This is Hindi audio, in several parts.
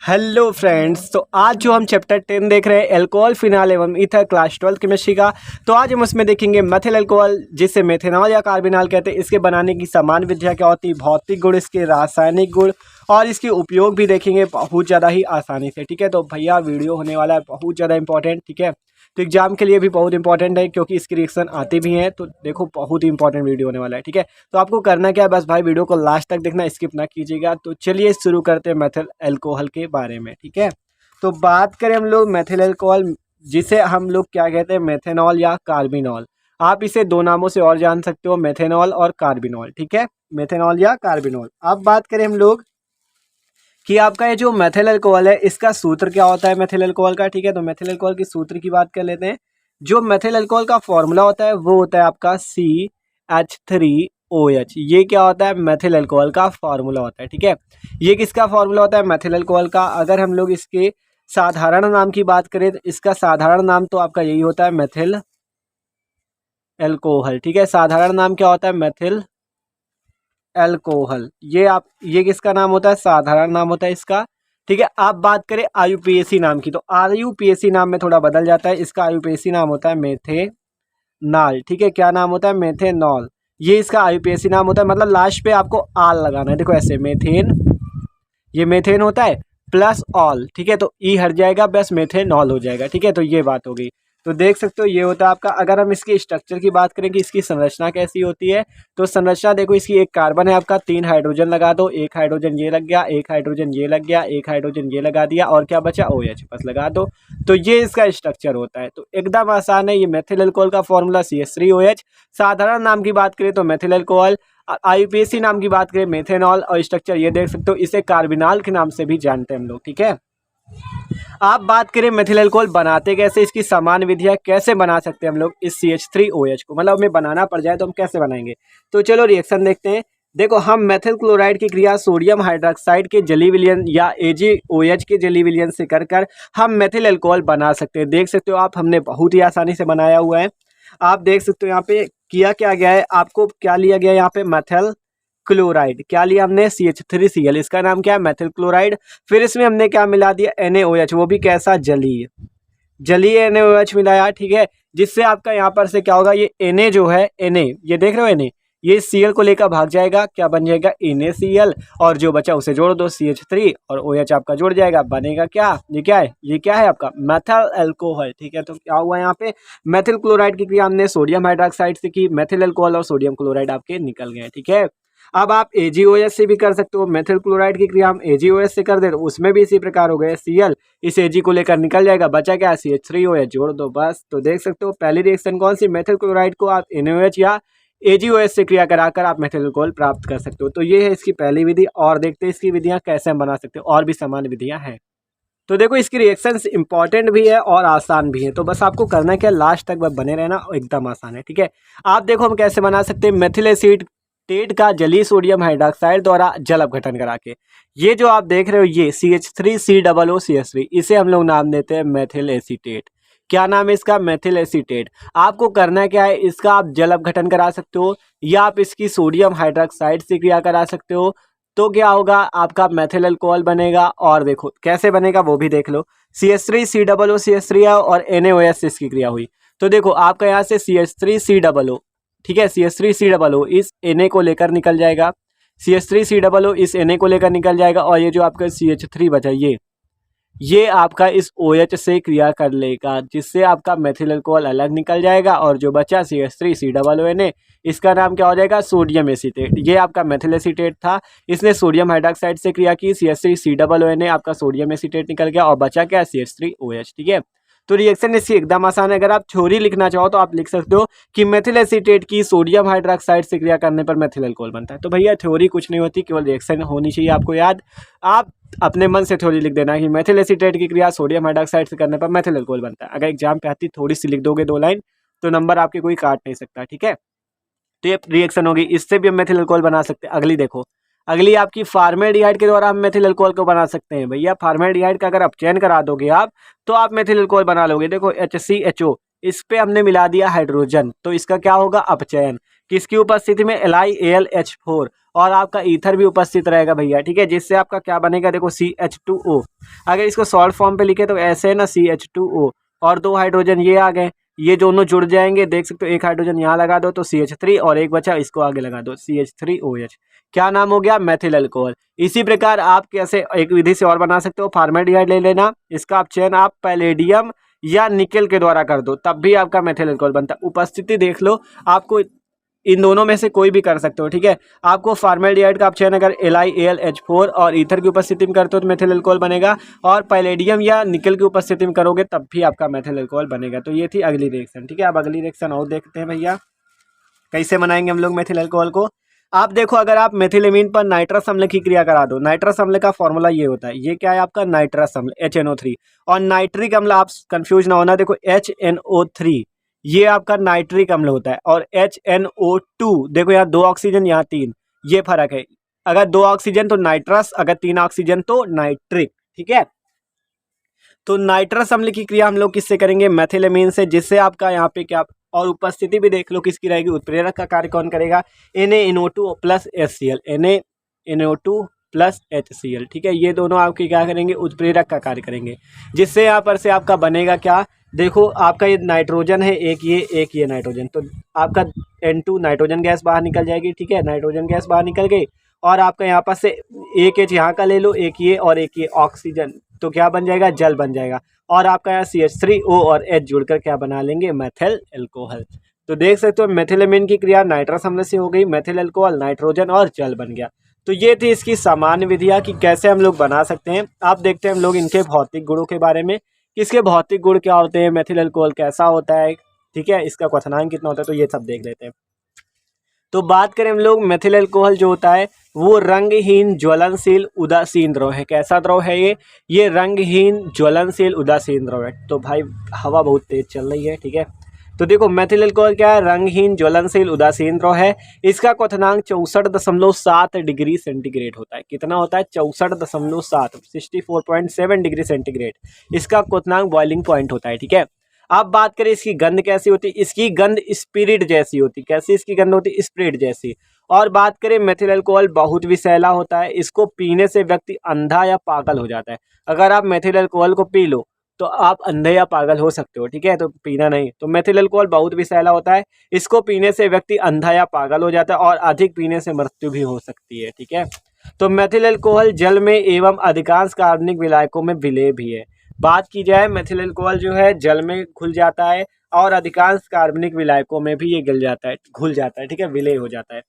हेलो फ्रेंड्स, तो आज जो हम चैप्टर 10 देख रहे हैं अल्कोहल फिनाल एवं ईथर क्लास 12 केमिस्ट्री का। तो आज हम उसमें देखेंगे मेथिल अल्कोहल जिसे मेथेनॉल या कार्बिनॉल कहते हैं। इसके बनाने की सामान्य विधियाँ क्या होती है, भौतिक गुण, इसके रासायनिक गुण और इसके उपयोग भी देखेंगे बहुत ज़्यादा ही आसानी से। ठीक है, तो भैया वीडियो होने वाला है बहुत ज़्यादा इंपॉर्टेंट। ठीक है, तो एग्जाम के लिए भी बहुत इंपॉर्टेंट है क्योंकि इसकी रिएक्शन आती भी हैं। तो देखो बहुत ही इंपॉर्टेंट वीडियो होने वाला है। ठीक है, तो आपको करना क्या है, बस भाई वीडियो को लास्ट तक देखना, स्किप ना कीजिएगा। तो चलिए शुरू करते हैं मेथिल अल्कोहल के बारे में। ठीक है, तो बात करें हम लोग मेथिल अल्कोहल जिसे हम लोग क्या कहते हैं, मेथेनॉल या कार्बिनॉल। आप इसे दो नामों से और जान सकते हो, मेथेनॉल और कार्बिनॉल। ठीक है, मेथेनॉल या कार्बिनॉल। अब बात करें हम लोग कि आपका ये जो मेथिल अल्कोहल है इसका सूत्र क्या होता है मेथिल अल्कोहल का। ठीक है, तो मेथिल अल्कोहल की सूत्र की बात कर लेते हैं। जो मेथिल अल्कोहल का फॉर्मूला होता है वो होता है आपका CH3OH। ये क्या होता है, मेथिल अल्कोहल का फॉर्मूला होता है। ठीक है, ये किसका फॉर्मूला होता है, मेथिल अल्कोहल का। अगर हम लोग इसके साधारण नाम की बात करें तो इसका साधारण नाम तो आपका यही होता है, मेथिल अल्कोहल। ठीक है, साधारण नाम क्या होता है, मेथिल अल्कोहल। ये किसका नाम होता है, साधारण नाम होता है इसका। ठीक है, आप बात करें IUPAC नाम की, तो IUPAC नाम में थोड़ा बदल जाता है। इसका IUPAC नाम होता है मेथेनॉल। ठीक है, क्या नाम होता है, मेथेनॉल। ये इसका IUPAC नाम होता है, मतलब लास्ट पे आपको आल लगाना है। देखो ऐसे मेथेन, ये मेथेन होता है प्लस ऑल। ठीक है, तो ई हट जाएगा, बस मेथेनॉल हो जाएगा। ठीक है, तो ये बात हो गई। तो देख सकते हो ये होता है आपका। अगर हम इसकी स्ट्रक्चर की बात करें कि इसकी संरचना कैसी होती है, तो संरचना देखो, इसकी एक कार्बन है आपका, 3 हाइड्रोजन लगा दो, एक हाइड्रोजन ये लग गया, एक हाइड्रोजन ये लग गया, एक हाइड्रोजन ये लगा दिया, और क्या बचा, OH बस लगा दो। तो ये इसका स्ट्रक्चर होता है। तो एकदम आसान है। ये मेथिल अल्कोहल का फॉर्मूला CH3OH। साधारण नाम की बात करें तो मेथिल अल्कोहल, IUPAC नाम की बात करें मेथेनॉल, और स्ट्रक्चर ये देख सकते हो, इसे कार्बिनॉल के नाम से भी जानते हैं हम लोग। ठीक है, आप बात करें मेथिल अल्कोहल बनाते कैसे, इसकी सामान्य विधियां कैसे बना सकते हैं हम लोग इस CH3OH को, मतलब हमें बनाना पड़ जाए तो हम कैसे बनाएंगे। तो चलो रिएक्शन देखते हैं। देखो, हम मेथिल क्लोराइड की क्रिया सोडियम हाइड्रोक्साइड के जली विलयन या AgOH के जली विलयन से कर हम मेथिल अल्कोहल बना सकते हैं। देख सकते हो आप, हमने बहुत ही आसानी से बनाया हुआ है। आप देख सकते हो यहाँ पे किया क्या गया है, आपको क्या लिया गया है यहाँ पे, मेथिल क्लोराइड। क्या लिया हमने, CH3Cl, इसका नाम क्या है, मेथिल क्लोराइड। फिर इसमें हमने क्या मिला दिया, NaOH, वो भी कैसा, जलीय जलीय NaOH मिलाया। ठीक है, जिससे आपका यहाँ पर से क्या होगा, ये Na जो है, Na ये देख रहे हो, Na ये Cl को लेकर भाग जाएगा, क्या बन जाएगा, NaCl, और जो बचा उसे जोड़ दो, CH3 और OH आपका जुड़ जाएगा, बनेगा क्या, ये क्या है, ये क्या है आपका मेथिल अल्कोहल। ठीक है, तो क्या हुआ यहाँ पे, मेथिल क्लोराइड की क्रिया हमने सोडियम हाइड्रोक्साइड से की, मेथिल अल्कोहल और सोडियम क्लोराइड आपके निकल गए। ठीक है, अब आप AgOH से भी कर सकते हो। मेथिल क्लोराइड की क्रिया हम AgOH से कर दे तो उसमें भी इसी प्रकार हो गए, Cl इस Ag को लेकर निकल जाएगा, बचा क्या, CH3OH जोड़ दो बस। तो देख सकते हो पहली रिएक्शन कौन सी, मेथिल क्लोराइड को आप NaOH या AgOH से क्रिया कराकर आप मेथिल अल्कोहल प्राप्त कर सकते हो। तो ये है इसकी पहली विधि। और देखते हैं इसकी विधियां कैसे हम बना सकते हो, और भी समान विधियां हैं। तो देखो, इसकी रिएक्शंस इंपॉर्टेंट भी है और आसान भी है। तो बस आपको करना क्या, लास्ट तक बस बने रहना, एकदम आसान है। ठीक है, आप देखो हम कैसे बना सकते हैं, मेथिल एसीटेट का जलीय सोडियम हाइड्रोक्साइड द्वारा जल अपघटन करा के। ये जो आप देख रहे हो, ये CH3COOCH3, इसे हम लोग नाम देते हैं मेथिल एसीटेट। क्या नाम है इसका, मेथिल एसीटेट। आपको करना क्या है, इसका आप जल अपघटन करा सकते हो या आप इसकी सोडियम हाइड्रोक्साइड से क्रिया करा सकते हो। तो क्या होगा, आपका मेथिल अल्कोहल बनेगा। और देखो कैसे बनेगा वो भी देख लो, CH3COOCH3 है और NaOH से इसकी क्रिया हुई। तो देखो आपका यहाँ से CH3COO, ठीक है, CH3COO इस Na को लेकर निकल जाएगा, CH3COO इस Na को लेकर निकल जाएगा, और ये जो आपका CH3 बचा, ये आपका इस OH से क्रिया कर लेगा, जिससे आपका मेथिल अल्कोहल अलग निकल जाएगा, और जो बचा CH3COONA, इसका नाम क्या हो जाएगा, सोडियम एसीटेट। ये आपका मेथिल एसीटेट था, इसने सोडियम हाइड्रोक्साइड से क्रिया की, CH3COONA आपका सोडियम एसीटेट निकल गया, और बचा क्या, CH3OH। ठीक है, तो रिएक्शन इसकी एकदम आसान है। अगर आप थ्योरी लिखना चाहो तो आप लिख सकते हो कि मेथिल एसीटेट की सोडियम हाइड्रोक्साइड से क्रिया करने पर मेथिल अल्कोहल बनता है। तो भैया थ्योरी कुछ नहीं होती, केवल रिएक्शन होनी चाहिए आपको याद। आप अपने मन से थ्योरी लिख देना कि मेथिल एसीटेट की क्रिया सोडियम हाइड्रोक्साइड से करने पर मेथिल अल्कोहल बनता है। अगर एग्जाम पे आती थोड़ी सी लिख दोगे 2 लाइन, तो नंबर आपके कोई काट नहीं सकता। ठीक है, तो ये रिएक्शन होगी, इससे भी हम मेथिल अल्कोहल बना सकते हैं। अगली देखो, अगली आपकी फार्मेल्डिहाइड के द्वारा हम मेथिल अल्कोहल को बना सकते हैं। भैया फार्मेल्डिहाइड का अगर आप चयन करा दोगे आप, तो आप मेथिल अल्कोहल बना लोगे। देखो HCHO, इस पे हमने मिला दिया हाइड्रोजन, तो इसका क्या होगा, अपचयन। किसकी उपस्थिति में, LiAlH4, और आपका ईथर भी उपस्थित रहेगा भैया, ठीक है, जिससे आपका क्या बनेगा, देखो CH2O। अगर इसको सॉल्ट फॉर्म पे लिखे तो ऐसे है ना, CH2O, और 2 हाइड्रोजन ये आ गए, ये दोनों जुड़ जाएंगे, देख सकते हो, एक हाइड्रोजन यहाँ लगा दो तो CH3, और एक बचा इसको आगे लगा दो CH3OH। क्या नाम हो गया, मेथिल अल्कोहल। इसी प्रकार आप कैसे एक विधि से और बना सकते हो, फॉर्मेल्डिहाइड ले लेना, इसका अपचयन आप पैलेडियम या निकेल के द्वारा कर दो, तब भी आपका मेथिल अल्कोहल बनता है। उपस्थिति देख लो, आपको इन दोनों में से कोई भी कर सकते हो, ठीक है। आपको फॉर्मेल्डिहाइड का अपचयन अगर LiAlH4 और ईथर की उपस्थिति में करते हो तो मेथिल अल्कोहल बनेगा, और पैलेडियम या निकेल की उपस्थिति में करोगे तब भी आपका मेथिल अल्कोहल बनेगा। तो ये थी अगली रिएक्शन, ठीक है। अब अगली रिएक्शन और देखते हैं भैया, कैसे बनाएंगे हम लोग मेथिल अल्कोहल को। आप देखो, अगर आप मेथिलेमीन पर नाइट्रस अम्ल की क्रिया करा दो, नाइट्रस अम्ल का फॉर्मूला ये होता है, ये क्या है आपका, नाइट्रस अम्ल HNO3, और नाइट्रिक अम्ल, आप कंफ्यूज ना होना, देखो HNO3 ये आपका नाइट्रिक अम्ल होता है, और HNO2 देखो यहाँ 2 ऑक्सीजन यहाँ 3, ये फर्क है। अगर 2 ऑक्सीजन तो नाइट्रस, अगर 3 ऑक्सीजन तो नाइट्रिक, ठीक है। तो नाइट्रस अम्ल की क्रिया हम लोग किससे करेंगे, मेथिलेमीन से, जिससे आपका यहाँ पे क्या, और उपस्थिति भी देख लो किसकी रहेगी, उत्प्रेरक का कार्य कौन करेगा, NaNO2 plus HCl, NaNO2 plus HCl, ठीक है। ये दोनों आपके क्या करेंगे, उत्प्रेरक का कार्य करेंगे, जिससे यहाँ पर से आपका बनेगा क्या, देखो आपका ये नाइट्रोजन है, एक ये नाइट्रोजन, तो आपका N2 नाइट्रोजन गैस बाहर निकल जाएगी, ठीक है, नाइट्रोजन गैस बाहर निकल गई, और आपका यहाँ पर से एक H यहाँ का ले लो, एक ये और एक ये ऑक्सीजन, तो क्या बन जाएगा, जल बन जाएगा, और आपका यहाँ CH3O और H जुड़कर क्या बना लेंगे, मेथिल अल्कोहल। तो देख सकते हो मेथिलेमीन की क्रिया नाइट्रस अम्ल से हो गई, मेथिल अल्कोहल, नाइट्रोजन और जल बन गया। तो ये थी इसकी सामान्य विधियाँ कि कैसे हम लोग बना सकते हैं। आप देखते हैं हम लोग इनके भौतिक गुणों के बारे में, किसके भौतिक गुण क्या होते हैं, मेथिल अल्कोहल कैसा होता है, ठीक है, इसका क्वथनांक कितना होता है, तो ये सब देख लेते हैं। तो बात करें हम लोग, मेथिल अल्कोहल जो होता है वो रंगहीन ज्वलनशील उदासीन द्रव है। कैसा द्रव है ये रंगहीन ज्वलनशील उदासीन द्रव है। तो भाई हवा बहुत तेज चल रही है, ठीक है। तो देखो मेथिल अल्कोहल क्या है, रंगहीन ज्वलनशील उदासीन द्रव है। इसका क्वथनांक 64.7 डिग्री सेंटीग्रेड होता है। कितना होता है, 64.7, 64.7 डिग्री सेंटीग्रेड इसका क्वथनांक बॉइलिंग पॉइंट होता है, ठीक है। अब बात करें इसकी गंध कैसी होती है, इसकी गंध स्पिरिट जैसी होती है। कैसी इसकी गंध होती है, स्पिरिट जैसी। और बात करें मेथिल अल्कोहल बहुत विषैला होता है, इसको पीने से व्यक्ति अंधा या पागल हो जाता है। अगर आप मेथिल अल्कोहल को पी लो तो आप अंधे या पागल हो सकते हो, ठीक है, तो पीना नहीं। तो मेथिल अल्कोहल बहुत विषैला होता है, इसको पीने से व्यक्ति अंधा या पागल हो जाता है, और अधिक पीने से मृत्यु भी हो सकती है, ठीक है। तो मेथिल अल्कोहल जल में एवं अधिकांश कार्बनिक विलायकों में विलेय भी है। बात की जाए, मेथिल अल्कोहल जो है जल में घुल जाता है, और अधिकांश कार्बनिक विलायकों में भी ये घुल जाता है, ठीक है, विलेय हो जाता है।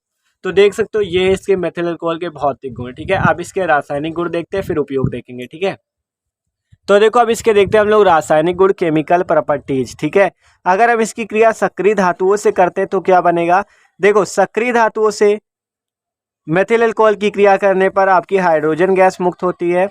तो देख सकते हो ये इसके मेथिल अल्कोहल के भौतिक गुण, ठीक है। अब इसके रासायनिक गुण देखते हैं, फिर उपयोग देखेंगे, ठीक है। तो देखो अब इसके देखते हैं हम लोग रासायनिक गुण, केमिकल प्रॉपर्टीज, ठीक है। अगर हम इसकी क्रिया सक्रिय धातुओं से करते हैं तो क्या बनेगा, देखो सक्रिय धातुओं से मेथिल अल्कोहल की क्रिया करने पर आपकी हाइड्रोजन गैस मुक्त होती है।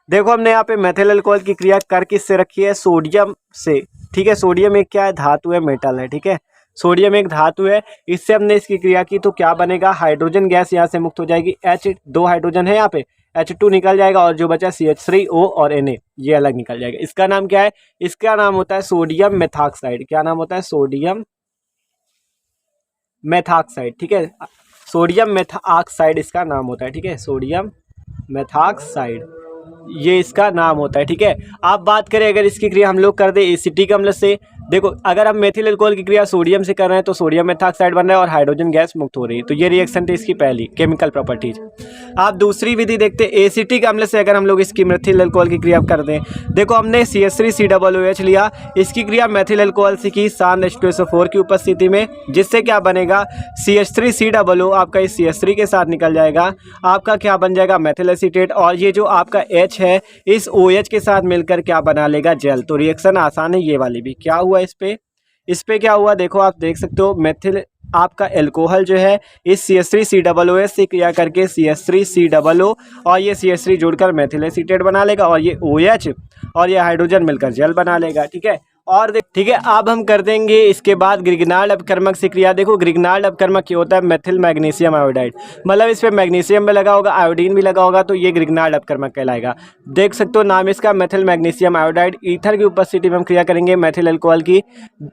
देखो हमने यहाँ पे मेथिल अल्कोहल की क्रिया कर किससे रखी है, सोडियम से, ठीक है। सोडियम एक क्या है, धातु है, मेटल है, ठीक है। सोडियम एक धातु है, इससे हमने इसकी क्रिया की तो क्या बनेगा, हाइड्रोजन गैस यहाँ से मुक्त हो जाएगी, दो हाइड्रोजन है यहाँ पे, H2 निकल जाएगा, और जो बचा CH3O और Na ये अलग निकल जाएगा। इसका नाम क्या है, इसका नाम होता है सोडियम मेथॉक्साइड। क्या नाम होता है, सोडियम मेथॉक्साइड, ठीक है। सोडियम मेथॉक्साइड इसका नाम होता है, ठीक है, सोडियम मेथॉक्साइड ये इसका नाम होता है, ठीक है। आप बात करें अगर इसकी क्रिया हम लोग कर दे एसिटिक अम्ल से, देखो अगर हम मेथिल अल्कोहल की क्रिया सोडियम से कर रहे हैं तो सोडियम मेथॉक्साइड बन रहा है और हाइड्रोजन गैस मुक्त हो रही है। तो ये रिएक्शन थी इसकी पहली केमिकल प्रॉपर्टीज। आप दूसरी विधि देखते हैं, एसिटिक अम्ल से अगर हम लोग इसकी मेथिल अल्कोहल की क्रिया कर दें, देखो हमने CH3COOH लिया, इसकी क्रिया मेथिल अल्कोहल से की शांत H2SO4 की उपस्थिति में, जिससे क्या बनेगा, CH3COO आपका इस CH3 के साथ निकल जाएगा, आपका क्या बन जाएगा, मेथिल एसीटेट, और ये जो आपका H है इस OH के साथ मिलकर क्या बना लेगा, जल। तो रिएक्शन आसान है ये वाली भी। क्या हुआ इस पे क्या हुआ, देखो आप देख सकते हो, मेथिल आपका अल्कोहल जो है इस CH3COOH से क्रिया करके CH3COO और ये CH3 जोड़कर मेथिल एसीटेट बना लेगा, और ये OH और ये हाइड्रोजन मिलकर जल बना लेगा, ठीक है। और ठीक है, अब हम कर देंगे इसके बाद ग्रिग्नार्ड अपकर्मक से क्रिया। देखो ग्रिग्नार्ड अपकर्मक क्या होता है, मेथिल मैग्नीशियम आयोडाइड, मतलब इस पे मैग्नीशियम भी लगा होगा, आयोडीन भी लगा होगा, तो ये ग्रिग्नार्ड अपकर्मक कहलाएगा। देख सकते हो नाम इसका मेथिल मैग्नीशियम आयोडाइड। ईथर की उपस्थिति में हम क्रिया करेंगे मेथिल अल्कोहल की,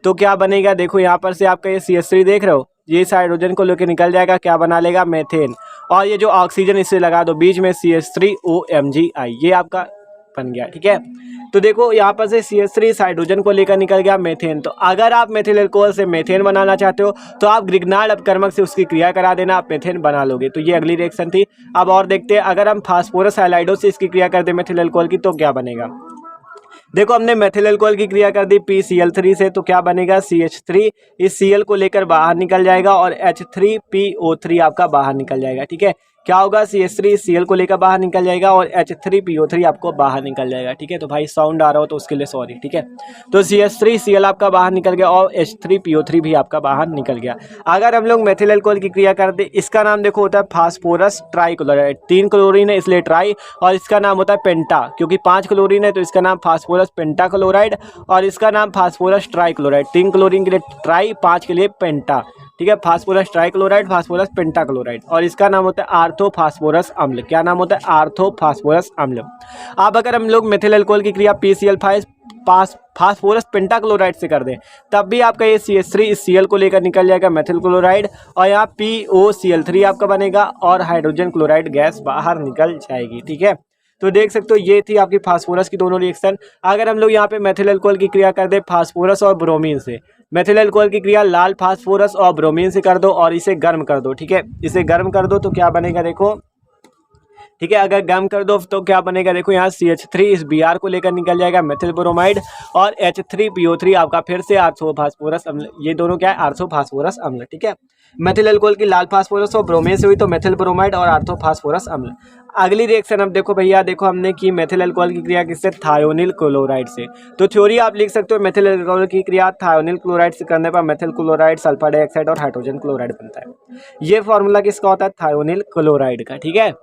तो क्या बनेगा, देखो यहाँ पर से आपका ये CH3 देख रहे हो, ये इस हाइड्रोजन को लेकर निकल जाएगा, क्या बना लेगा, मेथेन। और ये जो ऑक्सीजन इससे लगा दो बीच में CH3OMgI, ये आपका बन गया। ठीक है, तो देखो यहाँ पर से CH3 हाइड्रोजन को लेकर निकल गया मेथेन। तो अगर आप मेथिल अल्कोहल से मेथेन बनाना चाहते हो तो आप ग्रिग्नार्ड अपकर्मक से उसकी क्रिया करा देना, आप मेथेन बना लोगे। तो ये अगली रिएक्शन थी। अब और देखते हैं, अगर हम फास्फोरस हाइलाइडो से इसकी क्रिया कर दे मेथिल अल्कोहल की तो क्या बनेगा। देखो हमने मेथिल अल्कोहल की क्रिया कर दी PCl3 से, तो क्या बनेगा, CH3 इस Cl को लेकर बाहर निकल जाएगा और H3PO3 आपका बाहर निकल जाएगा। ठीक है, क्या होगा, CH3 इस Cl को लेकर बाहर निकल जाएगा और H3PO3 आपको बाहर निकल जाएगा। ठीक है, तो भाई साउंड आ रहा हो तो उसके लिए सॉरी। ठीक है, तो CH3Cl आपका बाहर निकल गया और H3PO3 भी आपका बाहर निकल गया। अगर हम लोग मेथिल अल्कोहल की क्रिया कर दे, इसका नाम देखो होता है फास्फोरस ट्राइक्लोराइड, 3 क्लोरीन है इसलिए ट्राई, और इसका नाम होता है पेंटा, क्योंकि 5 क्लोरीन है तो इसका नाम फास्फोरस पेंटा क्लोराइड, और इसका नाम फास्फोरस ट्राइक्लोराइड, 3 क्लोरीन के लिए ट्राई, 5 के लिए पेंटा। ठीक है, फास्फोरस ट्राइक्लोराइड, फास्फोरस पेंटाक्लोराइड, और इसका नाम होता है आर्थोफास्फोरस अम्ल। क्या नाम होता है, आर्थोफास्फोरस अम्ल। अब अगर हम लोग मेथिल अल्कोहल की क्रिया PCl5 फास्फोरस पेंटाक्लोराइड से कर दें, तब भी आपका ये CH3 इस Cl को लेकर निकल जाएगा मेथिल क्लोराइड, और यहाँ POCl3 आपका बनेगा और हाइड्रोजन क्लोराइड गैस बाहर निकल जाएगी। ठीक है, तो देख सकते हो ये थी आपकी फास्फोरस की दोनों रिएक्शन। अगर हम लोग यहाँ पे मेथिल अल्कोहल की क्रिया कर दे फास्फोरस और ब्रोमीन से, मेथिल अल्कोहल की क्रिया लाल फास्फोरस और ब्रोमीन से कर दो और इसे गर्म कर दो। ठीक है, इसे गर्म कर दो तो क्या बनेगा, देखो। ठीक है, अगर गर्म कर दो तो क्या बनेगा, देखो यहाँ CH3 इस Br को लेकर निकल जाएगा मेथिल ब्रोमाइड, और H3PO3 आपका फिर से आर्थोफास्फोरस अम्ल, ये दोनों क्या है, आर्थोफास्फोरस अम्ल। ठीक है, मेथिल अल्कोहल की लाल फास्फोरस और ब्रोमीन से हुई तो मेथिल ब्रोमाइड और आर्थोफास्फोरस अम्ल। अगली रिएक्शन अब देखो भैया, देखो हमने की मेथिल अल्कोहल की क्रिया किससे, थायोनिल क्लोराइड से। तो थ्योरी आप लिख सकते हो, मेथिल अल्कोहल की क्रिया थायोनिल क्लोराइड से करने पर मेथिल क्लोराइड, सल्फर डाइऑक्साइड और हाइड्रोजन क्लोराइड बनता है। ये फॉर्मूला किसका होता है, थायोनिल क्लोराइड का। ठीक है,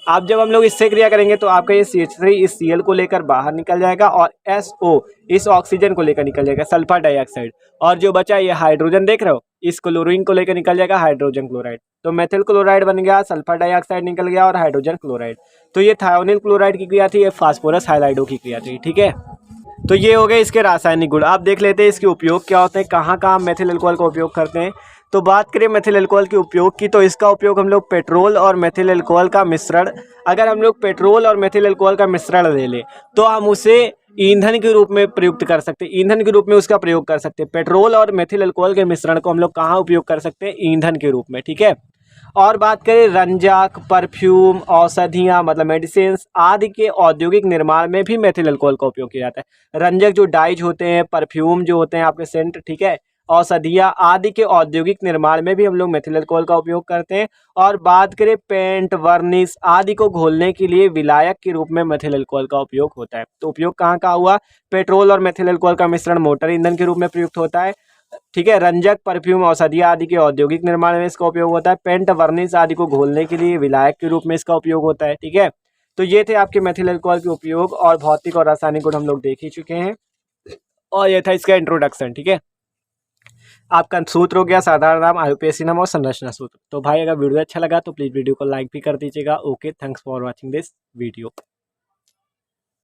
अब जब हम लोग इससे क्रिया करेंगे तो आपका ये CH3 इस Cl को लेकर बाहर निकल जाएगा और SO इस ऑक्सीजन को लेकर निकल जाएगा, सल्फर डाइऑक्साइड, और जो बचा ये हाइड्रोजन देख रहे हो, इस क्लोरीन को लेकर निकल जाएगा हाइड्रोजन क्लोराइड। तो मेथिल क्लोराइड बन गया, सल्फर डाइऑक्साइड निकल गया और हाइड्रोजन क्लोराइड। तो ये थायोनिल क्लोराइड की क्रिया थी, ये फास्फोरस हाइलाइडो की क्रिया थी। ठीक है, तो ये हो गए इसके रासायनिक गुण। आप देख लेते हैं इसके उपयोग क्या होते हैं, कहाँ कहाँ मेथिल अल्कोहल का उपयोग करते हैं। तो बात करें मेथिल अल्कोहल के उपयोग की, तो इसका उपयोग हम लोग पेट्रोल और मेथिल अल्कोहल का मिश्रण, अगर हम लोग पेट्रोल और मेथिल अल्कोहल का मिश्रण ले लें तो हम उसे ईंधन के रूप में प्रयुक्त कर सकते हैं, ईंधन के रूप में उसका प्रयोग कर सकते हैं। पेट्रोल और मेथिल अल्कोहल के मिश्रण को हम लोग कहाँ उपयोग कर सकते हैं, ईंधन के रूप में। ठीक है, और बात करें रंजक, परफ्यूम, औषधियाँ मतलब मेडिसिन आदि के औद्योगिक निर्माण में भी मेथिल अल्कोहल का उपयोग किया जाता है। रंजक जो डाइज होते हैं, परफ्यूम जो होते हैं आपके सेंट, ठीक है, औषधियाँ आदि के औद्योगिक निर्माण में भी हम लोग मेथिल अल्कोहल का उपयोग करते हैं। और बात करें पेंट, वर्निश आदि को घोलने के लिए विलायक के रूप में मेथिल अल्कोहल का उपयोग होता है। तो उपयोग कहाँ कहाँ हुआ, पेट्रोल और मेथिल अल्कोहल का मिश्रण मोटर ईंधन के रूप में प्रयुक्त होता है। ठीक है, रंजक, परफ्यूम, औषधियाँ आदि के औद्योगिक निर्माण में इसका उपयोग होता है। पेंट, वर्निश आदि को घोलने के लिए विलायक के रूप में इसका उपयोग होता है। ठीक है, तो ये थे आपके मेथिल अल्कोहल के उपयोग और भौतिक और रासायनिक गुण हम लोग देख ही चुके हैं, और ये था इसका इंट्रोडक्शन। ठीक है, आपका सूत्र हो गया साधारण नाम, IUPAC नाम और संरचना सूत्र। तो भाई अगर वीडियो अच्छा लगा तो प्लीज़ वीडियो को लाइक भी कर दीजिएगा। Okay, thanks for watching this video.